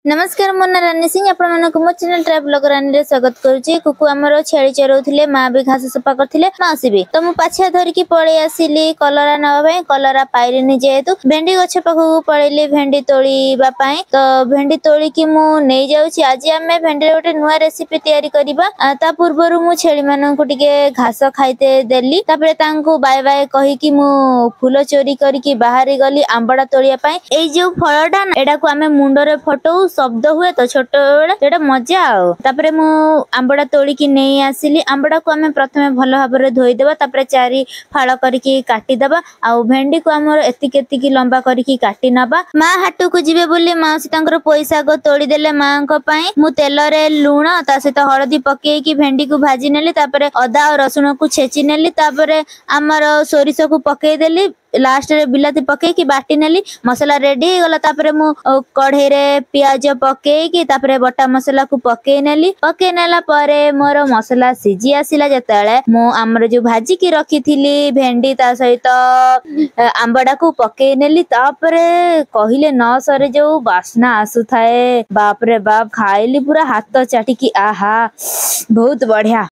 नमस्कार मो ना रानी सिंह आपण मानको मो चैनल ट्रैवल रानी रे स्वागत करूची। कुकु हमर छेड़ी चरौथिले मां भी घास सफा करथिले मासी भी तो मु पाछिया धरि की पळे आसीली कलरा नवा भाई कलरा पाइरेनी जेहेतु भेंडी गछ पाखु पळेली भेंडी तोळीबा पई तो भेंडी तोळी की मु नै जाउची। आज हमें भेंडी गोटे नुवा रेसिपी तयारी करिबा ता पूर्वरु मु छेड़ी माननकु टिके घास खाइते देली तापरे तांकु बाय बाय कहि की मु फूल चोरी करी की बाहरी गली आंबडा तोळिया पई एई जो फळटा एडा को हमें मुंडरे फटो शब्द हुए तो छोट बेले मजा आउे मु आंबड़ा तोड़ी की नहीं आसिली। आंबड़ा को आम प्रथम भल भाव धोईदेवा तापरे चारि फाड़ करके काटिदेबा आउ भेंडी को आमर एतिक लंबा करके काटी नबा। माँ हाट को जीवे बोली माउसी तांकर पैसा को तोड़ी देले माँ को पई मु तेल रे लूण ता सहित हळदी पकेई भेंडी को भाजी नेली तापरे अदा और रसुण को छेची नेली तापरे आमर सोरिष को पकेई देली लास्ट रे बिलाती पके की बाटी नेली मसला रेडी हो गला। तापरे मु कढ़ई रे प्याज पके की तापरे बटा मसला को पके नेली पके नेला परे मोर मसला सिजी आसिला जतले मु हमर जो भाजी की रखी थिली भेंडी ता सहित आंबडा को पके नेली तापरे कहिले न सरे जो वासना आसु थाए बाप रे बाप खाइली पूरा हाथ चाटी की आहा बहुत बढ़िया।